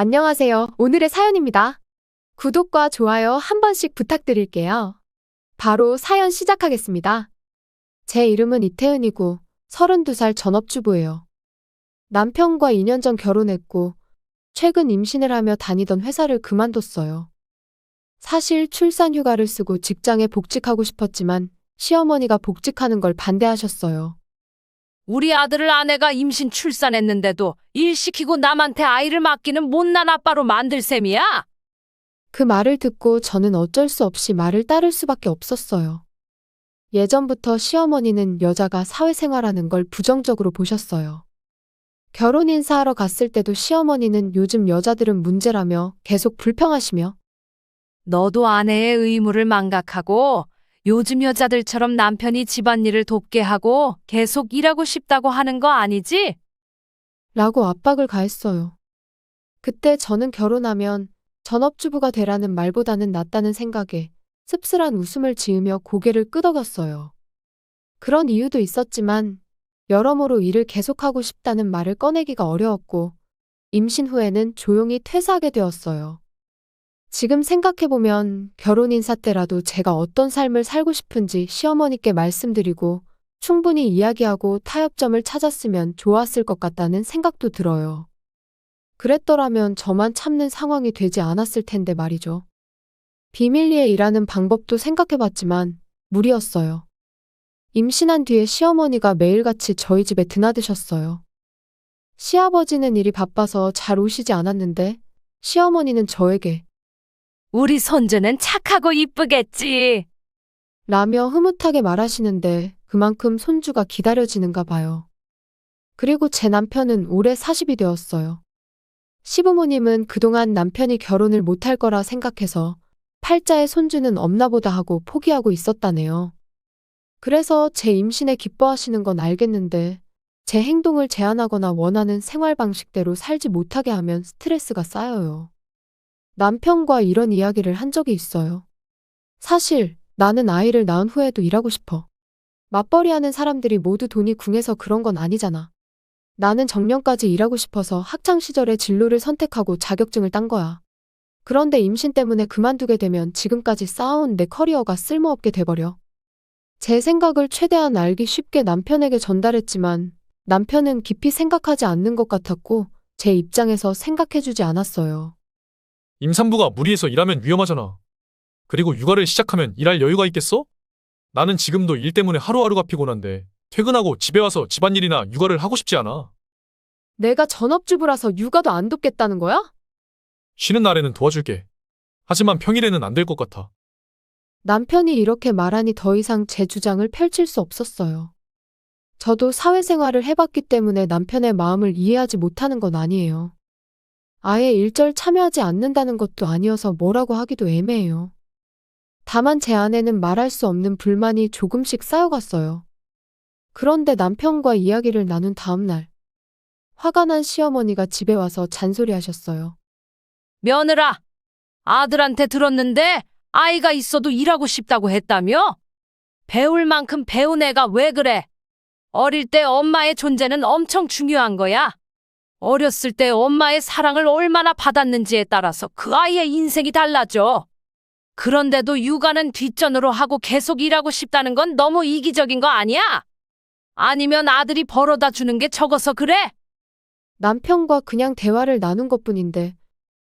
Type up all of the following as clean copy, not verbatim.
안녕하세요. 오늘의 사연입니다. 구독과 좋아요 한 번씩 부탁드릴게요. 바로 사연 시작하겠습니다. 제 이름은 이태은이고 32살 전업주부예요. 남편과 2년 전 결혼했고 최근 임신을 하며 다니던 회사를 그만뒀어요. 사실 출산 휴가를 쓰고 직장에 복직하고 싶었지만 시어머니가 복직하는 걸 반대하셨어요. 우리 아들을 아내가 임신 출산했는데도 일 시키고 남한테 아이를 맡기는 못난 아빠로 만들 셈이야? 그 말을 듣고 저는 어쩔 수 없이 말을 따를 수밖에 없었어요. 예전부터 시어머니는 여자가 사회생활하는 걸 부정적으로 보셨어요. 결혼 인사하러 갔을 때도 시어머니는 요즘 여자들은 문제라며 계속 불평하시며 너도 아내의 의무를 망각하고 요즘 여자들처럼 남편이 집안일을 돕게 하고 계속 일하고 싶다고 하는 거 아니지? 라고 압박을 가했어요. 그때 저는 결혼하면 전업주부가 되라는 말보다는 낫다는 생각에 씁쓸한 웃음을 지으며 고개를 끄덕였어요. 그런 이유도 있었지만 여러모로 일을 계속하고 싶다는 말을 꺼내기가 어려웠고 임신 후에는 조용히 퇴사하게 되었어요. 지금 생각해보면 결혼 인사 때라도 제가 어떤 삶을 살고 싶은지 시어머니께 말씀드리고 충분히 이야기하고 타협점을 찾았으면 좋았을 것 같다는 생각도 들어요. 그랬더라면 저만 참는 상황이 되지 않았을 텐데 말이죠. 비밀리에 일하는 방법도 생각해봤지만 무리였어요. 임신한 뒤에 시어머니가 매일같이 저희 집에 드나드셨어요. 시아버지는 일이 바빠서 잘 오시지 않았는데 시어머니는 저에게 우리 손주는 착하고 이쁘겠지. 라며 흐뭇하게 말하시는데 그만큼 손주가 기다려지는가 봐요. 그리고 제 남편은 올해 40이 되었어요. 시부모님은 그동안 남편이 결혼을 못할 거라 생각해서 팔자의 손주는 없나 보다 하고 포기하고 있었다네요. 그래서 제 임신에 기뻐하시는 건 알겠는데 제 행동을 제한하거나 원하는 생활 방식대로 살지 못하게 하면 스트레스가 쌓여요. 남편과 이런 이야기를 한 적이 있어요. 사실 나는 아이를 낳은 후에도 일하고 싶어. 맞벌이 하는 사람들이 모두 돈이 궁해서 그런 건 아니잖아. 나는 정년까지 일하고 싶어서 학창시절에 진로를 선택하고 자격증을 딴 거야. 그런데 임신 때문에 그만두게 되면 지금까지 쌓아온 내 커리어가 쓸모없게 돼버려. 제 생각을 최대한 알기 쉽게 남편에게 전달했지만 남편은 깊이 생각하지 않는 것 같았고 제 입장에서 생각해주지 않았어요. 임산부가 무리해서 일하면 위험하잖아. 그리고 육아를 시작하면 일할 여유가 있겠어? 나는 지금도 일 때문에 하루하루가 피곤한데 퇴근하고 집에 와서 집안일이나 육아를 하고 싶지 않아. 내가 전업주부라서 육아도 안 돕겠다는 거야? 쉬는 날에는 도와줄게. 하지만 평일에는 안 될 것 같아. 남편이 이렇게 말하니 더 이상 제 주장을 펼칠 수 없었어요. 저도 사회생활을 해봤기 때문에 남편의 마음을 이해하지 못하는 건 아니에요. 아예 일절 참여하지 않는다는 것도 아니어서 뭐라고 하기도 애매해요. 다만 제 안에는 말할 수 없는 불만이 조금씩 쌓여갔어요. 그런데 남편과 이야기를 나눈 다음 날, 화가 난 시어머니가 집에 와서 잔소리하셨어요. 며느라, 아들한테 들었는데 아이가 있어도 일하고 싶다고 했다며? 배울 만큼 배운 애가 왜 그래? 어릴 때 엄마의 존재는 엄청 중요한 거야. 어렸을 때 엄마의 사랑을 얼마나 받았는지에 따라서 그 아이의 인생이 달라져. 그런데도 육아는 뒷전으로 하고 계속 일하고 싶다는 건 너무 이기적인 거 아니야? 아니면 아들이 벌어다 주는 게 적어서 그래? 남편과 그냥 대화를 나눈 것뿐인데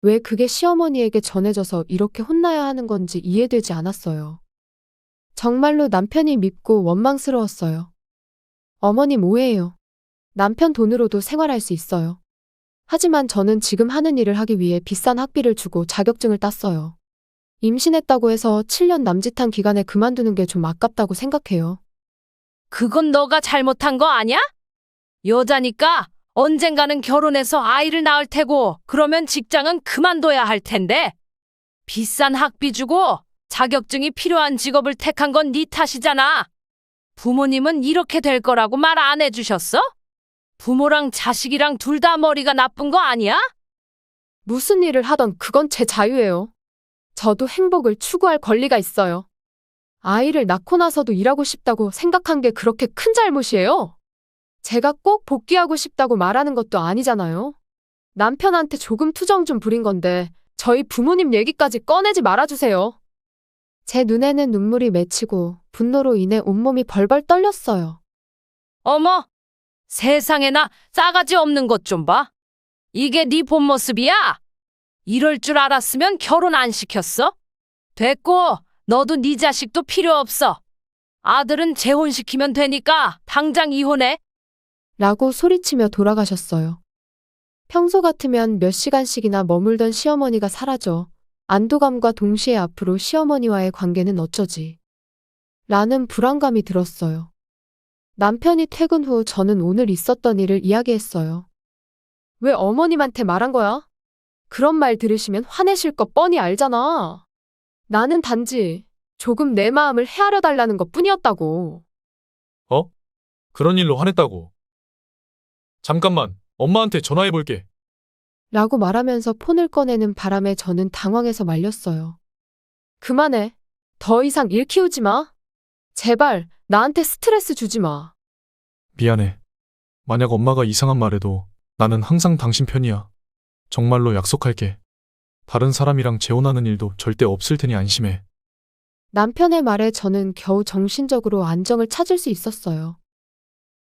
왜 그게 시어머니에게 전해져서 이렇게 혼나야 하는 건지 이해되지 않았어요. 정말로 남편이 밉고 원망스러웠어요. 어머님 오해예요. 남편 돈으로도 생활할 수 있어요. 하지만 저는 지금 하는 일을 하기 위해 비싼 학비를 주고 자격증을 땄어요. 임신했다고 해서 7년 남짓한 기간에 그만두는 게 좀 아깝다고 생각해요. 그건 너가 잘못한 거 아니야? 여자니까 언젠가는 결혼해서 아이를 낳을 테고 그러면 직장은 그만둬야 할 텐데. 비싼 학비 주고 자격증이 필요한 직업을 택한 건 네 탓이잖아. 부모님은 이렇게 될 거라고 말 안 해주셨어? 부모랑 자식이랑 둘 다 머리가 나쁜 거 아니야? 무슨 일을 하던 그건 제 자유예요. 저도 행복을 추구할 권리가 있어요. 아이를 낳고 나서도 일하고 싶다고 생각한 게 그렇게 큰 잘못이에요. 제가 꼭 복귀하고 싶다고 말하는 것도 아니잖아요. 남편한테 조금 투정 좀 부린 건데 저희 부모님 얘기까지 꺼내지 말아주세요. 제 눈에는 눈물이 맺히고 분노로 인해 온몸이 벌벌 떨렸어요. 어머, 세상에나 싸가지 없는 것 좀 봐. 이게 네 본 모습이야? 이럴 줄 알았으면 결혼 안 시켰어? 됐고, 너도 네 자식도 필요 없어. 아들은 재혼시키면 되니까 당장 이혼해. 라고 소리치며 돌아가셨어요. 평소 같으면 몇 시간씩이나 머물던 시어머니가 사라져 안도감과 동시에 앞으로 시어머니와의 관계는 어쩌지? 라는 불안감이 들었어요. 남편이 퇴근 후 저는 오늘 있었던 일을 이야기했어요. 왜 어머님한테 말한 거야? 그런 말 들으시면 화내실 거 뻔히 알잖아. 나는 단지 조금 내 마음을 헤아려 달라는 것 뿐이었다고. 어? 그런 일로 화냈다고. 잠깐만, 엄마한테 전화해 볼게. 라고 말하면서 폰을 꺼내는 바람에 저는 당황해서 말렸어요. 그만해. 더 이상 일 키우지 마. 제발 나한테 스트레스 주지 마. 미안해. 만약 엄마가 이상한 말해도 나는 항상 당신 편이야. 정말로 약속할게. 다른 사람이랑 재혼하는 일도 절대 없을 테니 안심해. 남편의 말에 저는 겨우 정신적으로 안정을 찾을 수 있었어요.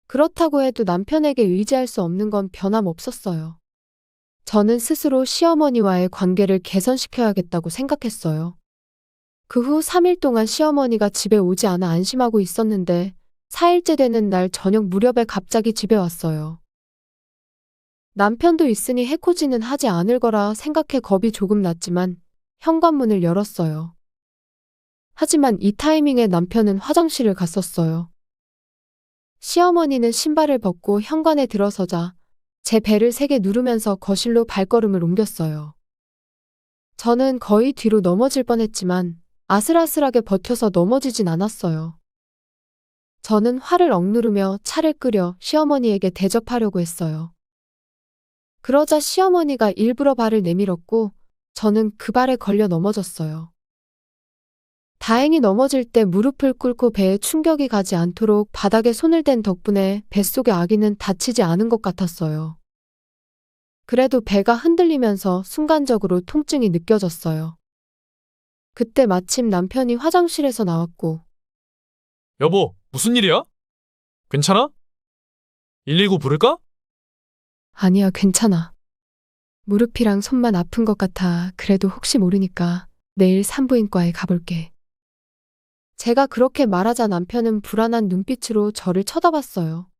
그렇다고 해도 남편에게 의지할 수 없는 건 변함없었어요. 저는 스스로 시어머니와의 관계를 개선시켜야겠다고 생각했어요. 그 후 3일 동안 시어머니가 집에 오지 않아 안심하고 있었는데 4일째 되는 날 저녁 무렵에 갑자기 집에 왔어요. 남편도 있으니 해코지는 하지 않을 거라 생각해 겁이 조금 났지만 현관문을 열었어요. 하지만 이 타이밍에 남편은 화장실을 갔었어요. 시어머니는 신발을 벗고 현관에 들어서자 제 배를 세게 누르면서 거실로 발걸음을 옮겼어요. 저는 거의 뒤로 넘어질 뻔했지만 아슬아슬하게 버텨서 넘어지진 않았어요. 저는 화를 억누르며 차를 끓여 시어머니에게 대접하려고 했어요. 그러자 시어머니가 일부러 발을 내밀었고 저는 그 발에 걸려 넘어졌어요. 다행히 넘어질 때 무릎을 꿇고 배에 충격이 가지 않도록 바닥에 손을 댄 덕분에 뱃속의 아기는 다치지 않은 것 같았어요. 그래도 배가 흔들리면서 순간적으로 통증이 느껴졌어요. 그때 마침 남편이 화장실에서 나왔고 여보, 무슨 일이야? 괜찮아? 119 부를까? 아니야, 괜찮아. 무릎이랑 손만 아픈 것 같아. 그래도 혹시 모르니까 내일 산부인과에 가볼게. 제가 그렇게 말하자 남편은 불안한 눈빛으로 저를 쳐다봤어요.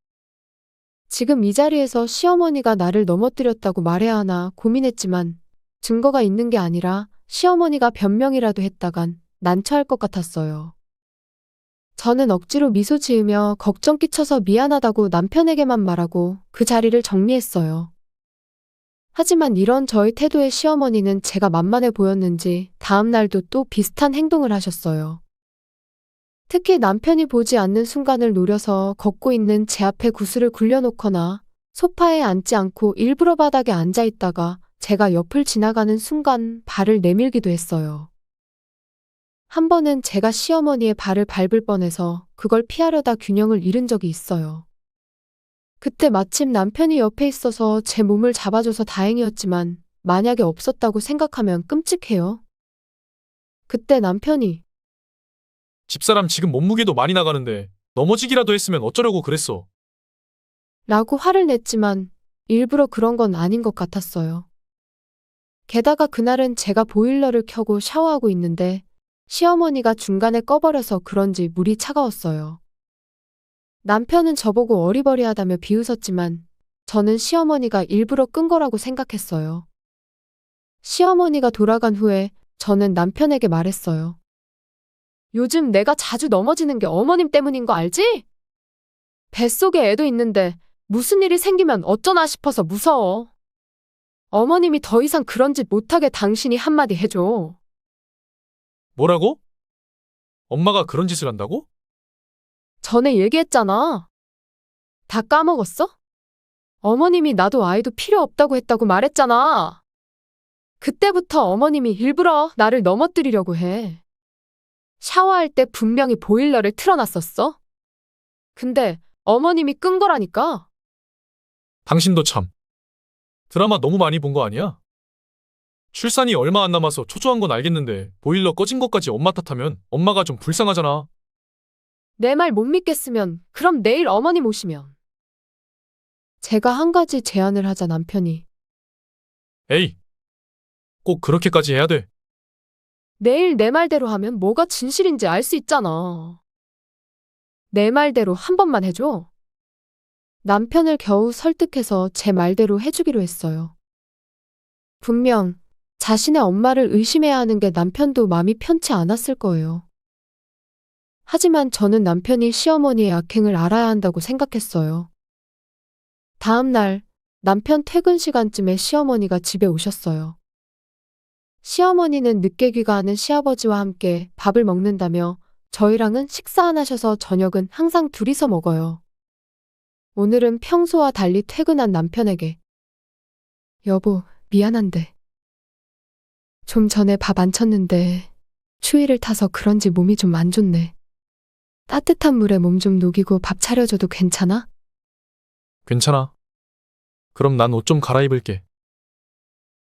지금 이 자리에서 시어머니가 나를 넘어뜨렸다고 말해야 하나 고민했지만 증거가 있는 게 아니라 시어머니가 변명이라도 했다간 난처할 것 같았어요. 저는 억지로 미소 지으며 걱정 끼쳐서 미안하다고 남편에게만 말하고 그 자리를 정리했어요. 하지만 이런 저의 태도에 시어머니는 제가 만만해 보였는지 다음 날도 또 비슷한 행동을 하셨어요. 특히 남편이 보지 않는 순간을 노려서 걷고 있는 제 앞에 구슬을 굴려놓거나 소파에 앉지 않고 일부러 바닥에 앉아 있다가 제가 옆을 지나가는 순간 발을 내밀기도 했어요. 한 번은 제가 시어머니의 발을 밟을 뻔해서 그걸 피하려다 균형을 잃은 적이 있어요. 그때 마침 남편이 옆에 있어서 제 몸을 잡아줘서 다행이었지만 만약에 없었다고 생각하면 끔찍해요. 그때 남편이 집사람 지금 몸무게도 많이 나가는데 넘어지기라도 했으면 어쩌려고 그랬어. 라고 화를 냈지만 일부러 그런 건 아닌 것 같았어요. 게다가 그날은 제가 보일러를 켜고 샤워하고 있는데 시어머니가 중간에 꺼버려서 그런지 물이 차가웠어요. 남편은 저보고 어리버리하다며 비웃었지만 저는 시어머니가 일부러 끈 거라고 생각했어요. 시어머니가 돌아간 후에 저는 남편에게 말했어요. 요즘 내가 자주 넘어지는 게 어머님 때문인 거 알지? 뱃속에 애도 있는데 무슨 일이 생기면 어쩌나 싶어서 무서워. 어머님이 더 이상 그런 짓 못하게 당신이 한마디 해줘. 뭐라고? 엄마가 그런 짓을 한다고? 전에 얘기했잖아. 다 까먹었어? 어머님이 나도 아이도 필요 없다고 했다고 말했잖아. 그때부터 어머님이 일부러 나를 넘어뜨리려고 해. 샤워할 때 분명히 보일러를 틀어놨었어. 근데 어머님이 끈 거라니까. 당신도 참. 드라마 너무 많이 본 거 아니야? 출산이 얼마 안 남아서 초조한 건 알겠는데 보일러 꺼진 것까지 엄마 탓하면 엄마가 좀 불쌍하잖아. 내 말 못 믿겠으면 그럼 내일 어머님 오시면. 제가 한 가지 제안을 하자 남편이 에이, 꼭 그렇게까지 해야 돼. 내일 내 말대로 하면 뭐가 진실인지 알 수 있잖아. 내 말대로 한 번만 해줘. 남편을 겨우 설득해서 제 말대로 해주기로 했어요. 분명 자신의 엄마를 의심해야 하는 게 남편도 마음이 편치 않았을 거예요. 하지만 저는 남편이 시어머니의 악행을 알아야 한다고 생각했어요. 다음 날 남편 퇴근 시간쯤에 시어머니가 집에 오셨어요. 시어머니는 늦게 귀가하는 시아버지와 함께 밥을 먹는다며 저희랑은 식사 안 하셔서 저녁은 항상 둘이서 먹어요. 오늘은 평소와 달리 퇴근한 남편에게 여보, 미안한데 좀 전에 밥 안 쳤는데 추위를 타서 그런지 몸이 좀 안 좋네. 따뜻한 물에 몸 좀 녹이고 밥 차려줘도 괜찮아? 괜찮아. 그럼 난 옷 좀 갈아입을게.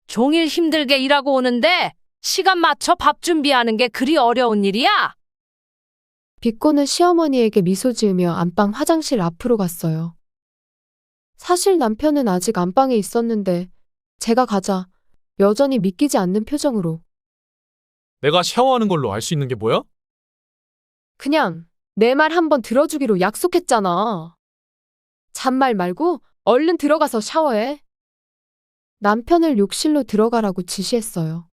종일 힘들게 일하고 오는데 시간 맞춰 밥 준비하는 게 그리 어려운 일이야? 비꼬는 시어머니에게 미소 지으며 안방 화장실 앞으로 갔어요. 사실 남편은 아직 안방에 있었는데 제가 가자 여전히 믿기지 않는 표정으로 내가 샤워하는 걸로 알 수 있는 게 뭐야? 그냥 내 말 한번 들어주기로 약속했잖아. 잔말 말고 얼른 들어가서 샤워해. 남편을 욕실로 들어가라고 지시했어요.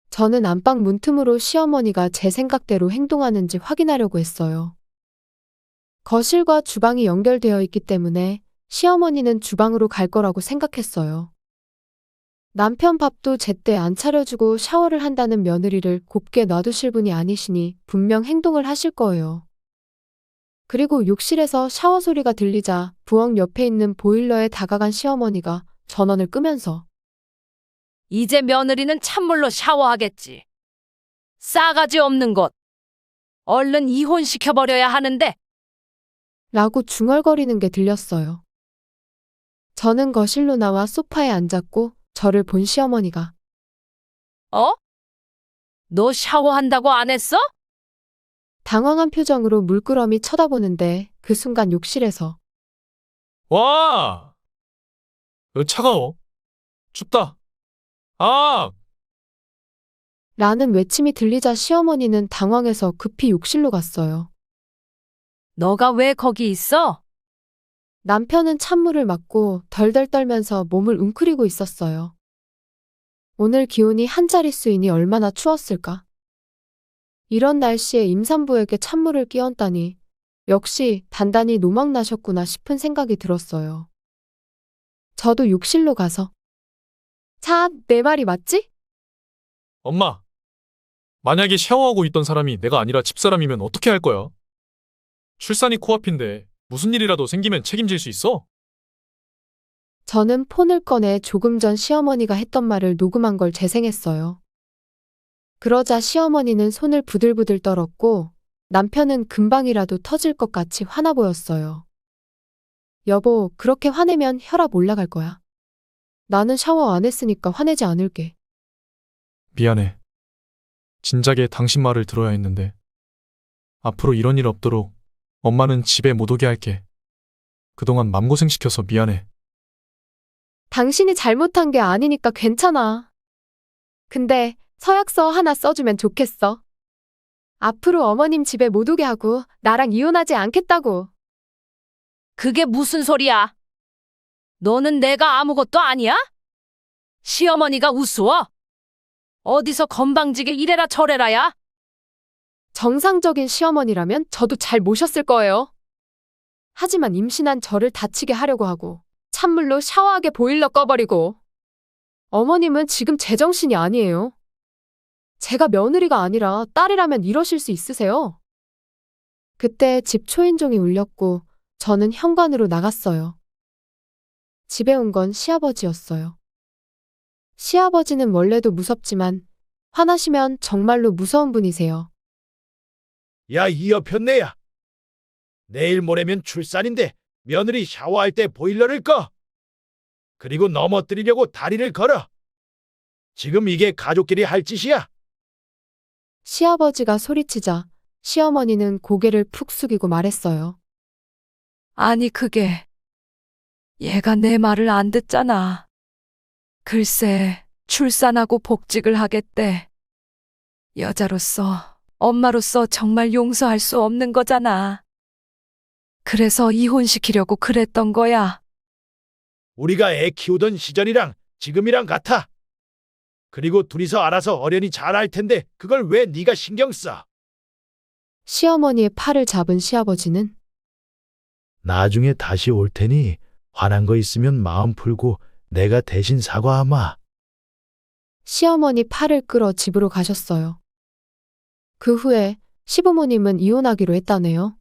저는 안방 문틈으로 시어머니가 제 생각대로 행동하는지 확인하려고 했어요. 거실과 주방이 연결되어 있기 때문에 시어머니는 주방으로 갈 거라고 생각했어요. 남편 밥도 제때 안 차려주고 샤워를 한다는 며느리를 곱게 놔두실 분이 아니시니 분명 행동을 하실 거예요. 그리고 욕실에서 샤워 소리가 들리자 부엌 옆에 있는 보일러에 다가간 시어머니가 전원을 끄면서 이제 며느리는 찬물로 샤워하겠지. 싸가지 없는 것. 얼른 이혼시켜버려야 하는데. 라고 중얼거리는 게 들렸어요. 저는 거실로 나와 소파에 앉았고 저를 본 시어머니가 어? 너 샤워한다고 안 했어? 당황한 표정으로 물끄러미 쳐다보는데 그 순간 욕실에서 와! 차가워. 춥다. 아! 라는 외침이 들리자 시어머니는 당황해서 급히 욕실로 갔어요. 너가 왜 거기 있어? 남편은 찬물을 맞고 덜덜 떨면서 몸을 웅크리고 있었어요. 오늘 기온이 한 자릿수이니 얼마나 추웠을까? 이런 날씨에 임산부에게 찬물을 끼얹다니 역시 단단히 노망 나셨구나 싶은 생각이 들었어요. 저도 욕실로 가서 자, 내 말이 맞지? 엄마. 만약에 샤워하고 있던 사람이 내가 아니라 집사람이면 어떻게 할 거야? 출산이 코앞인데 무슨 일이라도 생기면 책임질 수 있어? 저는 폰을 꺼내 조금 전 시어머니가 했던 말을 녹음한 걸 재생했어요. 그러자 시어머니는 손을 부들부들 떨었고 남편은 금방이라도 터질 것 같이 화나 보였어요. 여보, 그렇게 화내면 혈압 올라갈 거야. 나는 샤워 안 했으니까 화내지 않을게. 미안해. 진작에 당신 말을 들어야 했는데. 앞으로 이런 일 없도록 엄마는 집에 못 오게 할게. 그동안 맘고생시켜서 미안해. 당신이 잘못한 게 아니니까 괜찮아. 근데 서약서 하나 써주면 좋겠어. 앞으로 어머님 집에 못 오게 하고 나랑 이혼하지 않겠다고. 그게 무슨 소리야? 너는 내가 아무것도 아니야? 시어머니가 우스워? 어디서 건방지게 이래라 저래라야? 정상적인 시어머니라면 저도 잘 모셨을 거예요. 하지만 임신한 저를 다치게 하려고 하고 찬물로 샤워하게 보일러 꺼버리고 어머님은 지금 제정신이 아니에요. 제가 며느리가 아니라 딸이라면 이러실 수 있으세요? 그때 집 초인종이 울렸고 저는 현관으로 나갔어요. 집에 온 건 시아버지였어요. 시아버지는 원래도 무섭지만 화나시면 정말로 무서운 분이세요. 야, 이 여편네야. 내일 모레면 출산인데 며느리 샤워할 때 보일러를 꺼. 그리고 넘어뜨리려고 다리를 걸어. 지금 이게 가족끼리 할 짓이야? 시아버지가 소리치자 시어머니는 고개를 푹 숙이고 말했어요. 아니, 그게 얘가 내 말을 안 듣잖아. 글쎄, 출산하고 복직을 하겠대. 여자로서, 엄마로서 정말 용서할 수 없는 거잖아. 그래서 이혼시키려고 그랬던 거야. 우리가 애 키우던 시절이랑 지금이랑 같아. 그리고 둘이서 알아서 어련히 잘할 텐데 그걸 왜 네가 신경 써? 시어머니의 팔을 잡은 시아버지는 나중에 다시 올 테니 화난 거 있으면 마음 풀고 내가 대신 사과하마. 시어머니 팔을 끌어 집으로 가셨어요. 그 후에 시부모님은 이혼하기로 했다네요.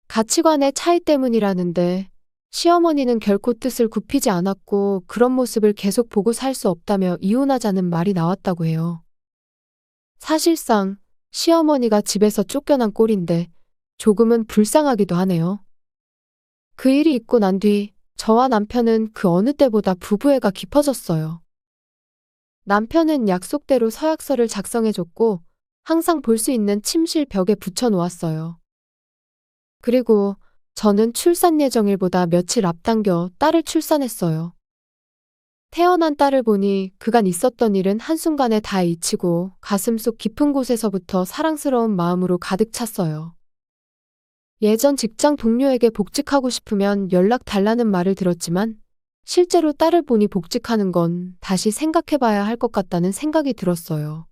가치관의 차이 때문이라는데 시어머니는 결코 뜻을 굽히지 않았고 그런 모습을 계속 보고 살 수 없다며 이혼하자는 말이 나왔다고 해요. 사실상 시어머니가 집에서 쫓겨난 꼴인데 조금은 불쌍하기도 하네요. 그 일이 있고 난 뒤 저와 남편은 그 어느 때보다 부부애가 깊어졌어요. 남편은 약속대로 서약서를 작성해줬고 항상 볼 수 있는 침실 벽에 붙여놓았어요. 그리고 저는 출산 예정일보다 며칠 앞당겨 딸을 출산했어요. 태어난 딸을 보니 그간 있었던 일은 한순간에 다 잊히고 가슴속 깊은 곳에서부터 사랑스러운 마음으로 가득 찼어요. 예전 직장 동료에게 복직하고 싶으면 연락 달라는 말을 들었지만 실제로 딸을 보니 복직하는 건 다시 생각해봐야 할 것 같다는 생각이 들었어요.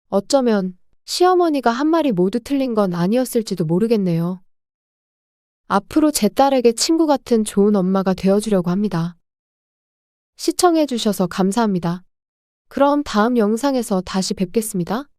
어쩌면 시어머니가 한 말이 모두 틀린 건 아니었을지도 모르겠네요. 앞으로 제 딸에게 친구 같은 좋은 엄마가 되어주려고 합니다. 시청해주셔서 감사합니다. 그럼 다음 영상에서 다시 뵙겠습니다.